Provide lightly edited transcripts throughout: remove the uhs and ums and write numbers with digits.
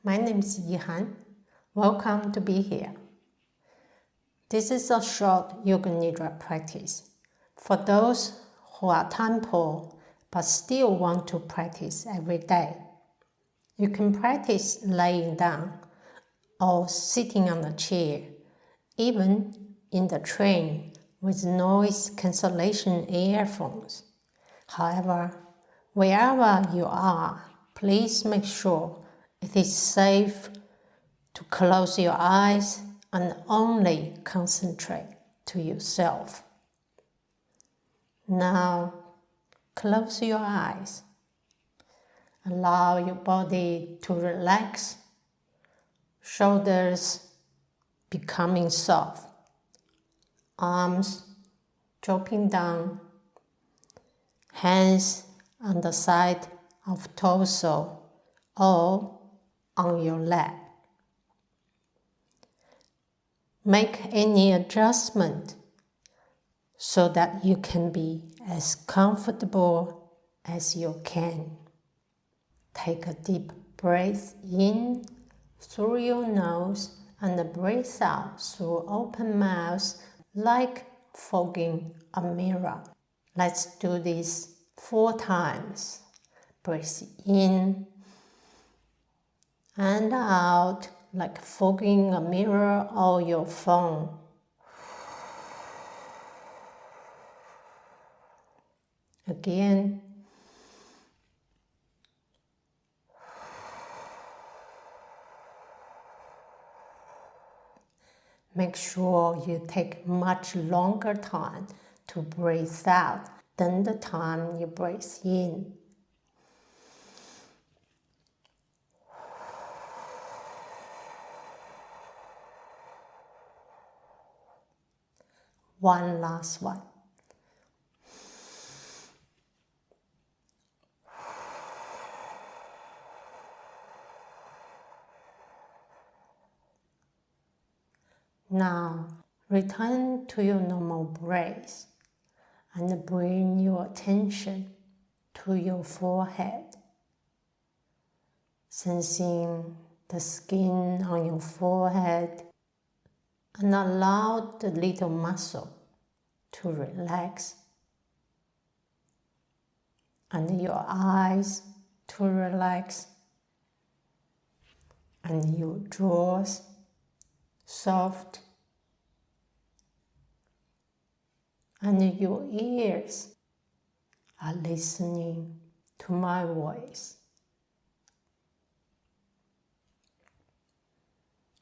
My name is Yihan. Welcome to be here. This is a short Yoga Nidra practice for those who are time poor but still want to practice every day. You can practice laying down or sitting on a chair, even in the train with noise cancellation earphones. However, wherever you are, please make sure it is safe to close your eyes and only concentrate to yourself. Now, close your eyes. Allow your body to relax, shoulders becoming soft, arms dropping down, hands on the side of torso or on your lap. Make any adjustment so that you can be as comfortable as you can. Take a deep breath in through your nose and breathe out through open mouth like fogging a mirror. Let's do this 4 times. Breathe in and out like fogging a mirror or your phone. Again. Make sure you take much longer time to breathe out than the time you breathe in. One last one. Now, return to your normal breath and bring your attention to your forehead, sensing the skin on your forehead, and allow the little muscle to relax, and your eyes to relax, and your jaws soft, and your ears are listening to my voice.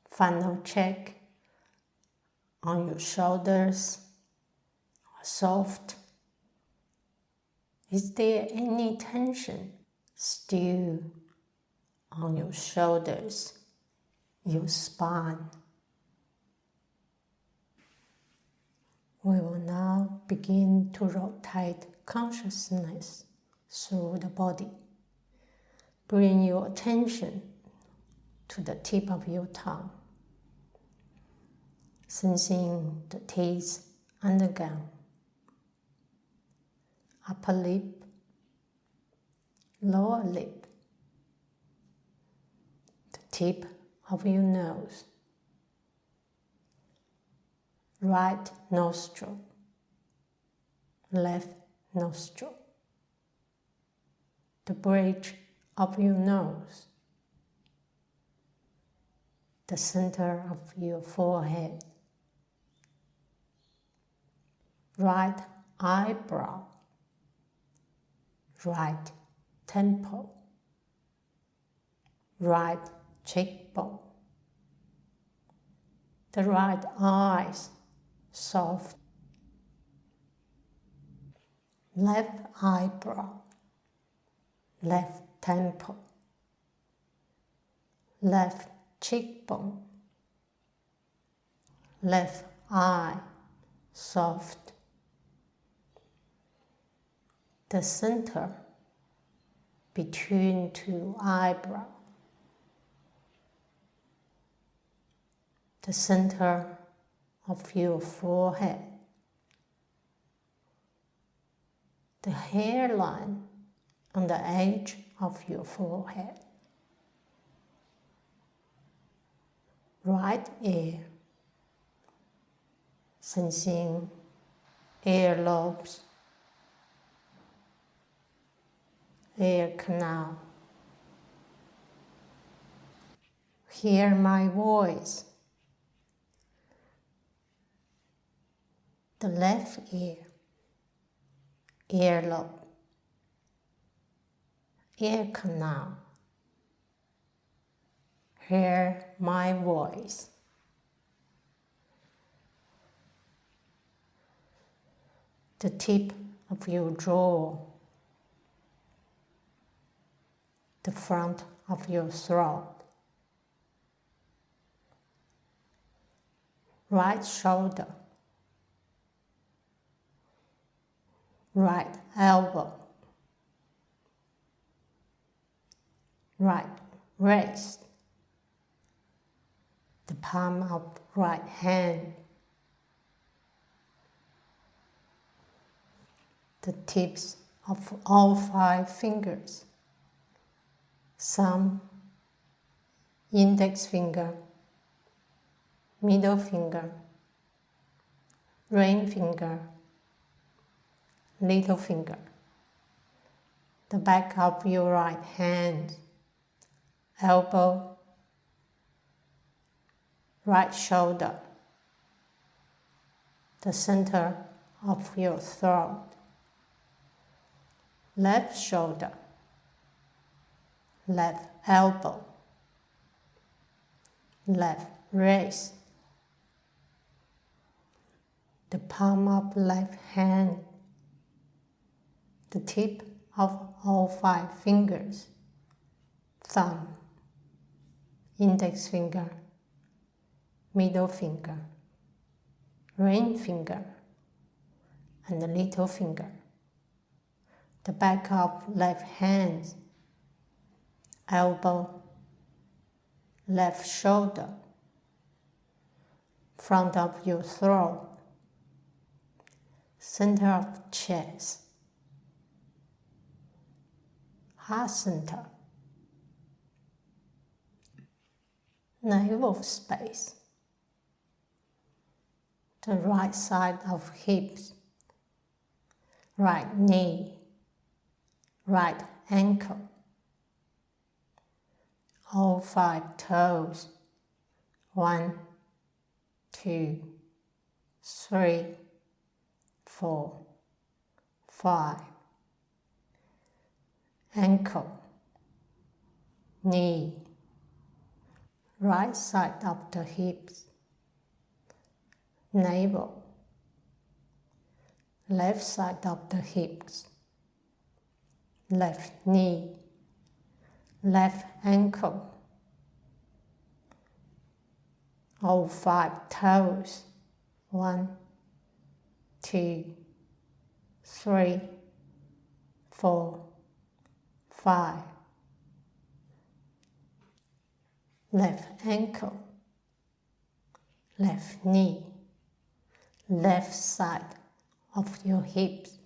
Final check on your shoulders are soft. Is there any tension still on your shoulders, your spine? We will now begin to rotate consciousness through the body. Bring your attention to the tip of your tongue, sensing the teeth and the gum, upper lip, lower lip, the tip of your nose, right nostril, left nostril, the bridge of your nose, the center of your forehead, right eyebrow, right temple, right cheekbone, the right eyes soft, left eyebrow, left temple, left cheekbone, left eye soft, the center between 2 eyebrows, the center of your forehead, the hairline on the edge of your forehead, right ear, sensing earlobes, ear canal. Hear my voice. The left ear, earlobe, ear canal. Hear my voice. The tip of your jaw, the front of your throat, right shoulder, right elbow, right wrist, the palm of right hand, the tips of all 5 fingers, thumb, index finger, middle finger, ring finger, little finger, the back of your right hand, elbow, right shoulder, the center of your throat, left shoulder, left elbow, left wrist, the palm of left hand, the tip of all 5 fingers, thumb, index finger, middle finger, ring finger, and the little finger, the back of left hand, elbow, left shoulder, front of your throat, center of chest, heart center, navel space, the right side of hips, right knee, right ankle, all 5 toes, 1, 2, 3, 4, 5, ankle, knee, right side of the hips, navel, left side of the hips, left knee, left ankle, all 5 toes, 1, 2, 3, 4, 5, left ankle, left knee, left side of your hips,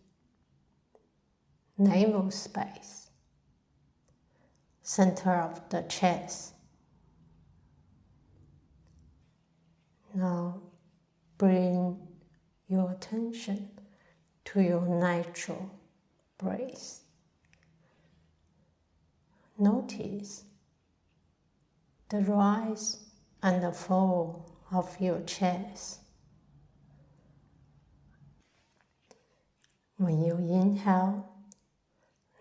navel space, center of the chest. Now bring your attention to your natural breath. Notice the rise and the fall of your chest. When you inhale,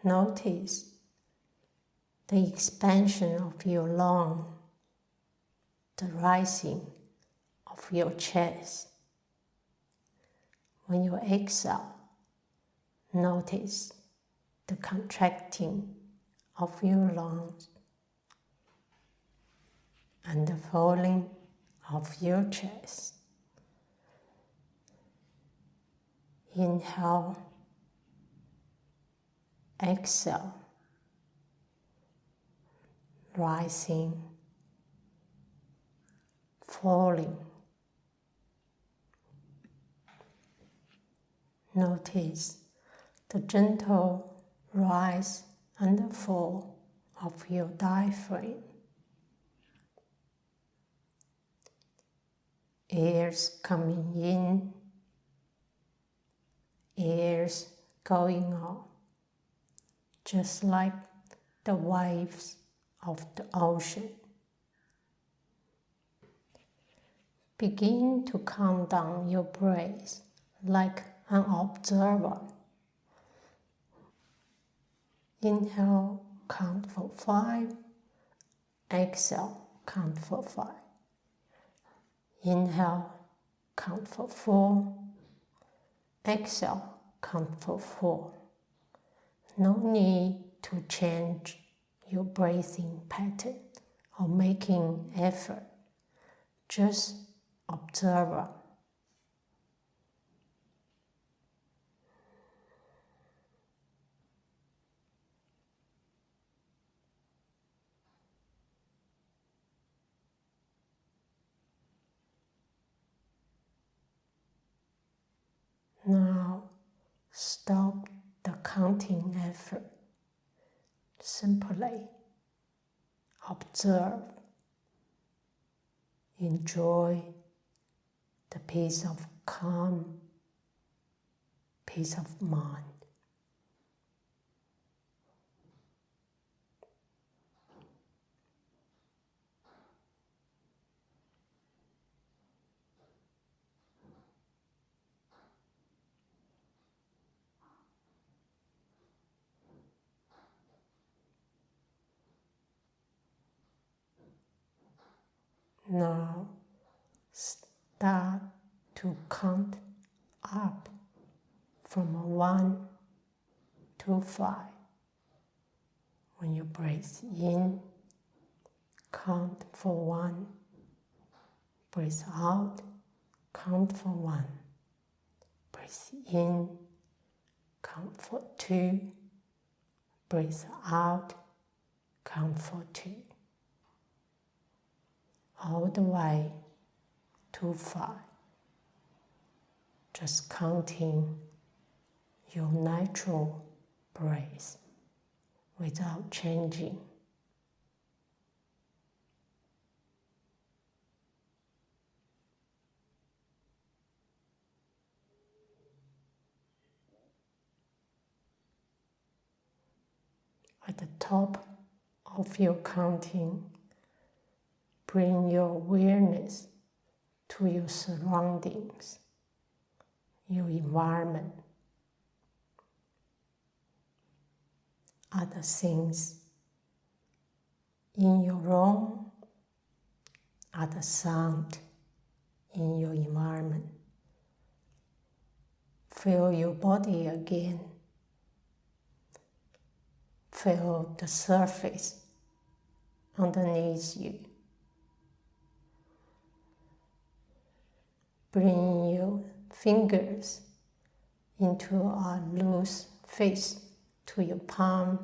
notice the expansion of your lung, the rising of your chest. When you exhale, notice the contracting of your lungs and the falling of your chest. Inhale, exhale, rising, falling. Notice the gentle rise and fall of your diaphragm. Air's coming in, air's going out, just like the waves of the ocean. Begin to calm down your breath like an observer. Inhale, count for 5. Exhale, count for 5. Inhale, count for 4. Exhale, count for 4. No need to change your breathing pattern or making effort. Just observe. Now stop the counting effort. Simply observe. Enjoy the peace of calm, peace of mind. Now start to count up from 1 to 5. When you breathe in, count for 1. Breathe out, count for 1. Breathe in, count for 2. Breathe out, count for 2. All the way to 5. Just counting your natural breath without changing. At the top of your counting, bring your awareness to your surroundings, your environment, other things in your room, other sound in your environment. Feel your body again. Feel the surface underneath you. Bring your fingers into a loose fist to your palm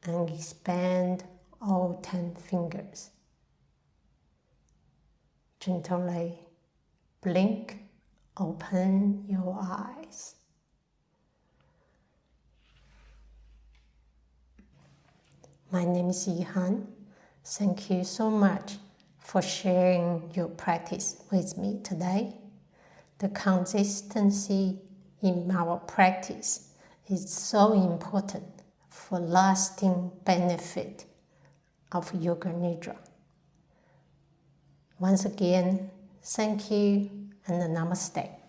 and expand all 10 fingers. Gently blink, open your eyes. My name is Yihan. Thank you so much for sharing your practice with me today. The consistency in our practice is so important for lasting benefit of Yoga Nidra. Once again, thank you and namaste.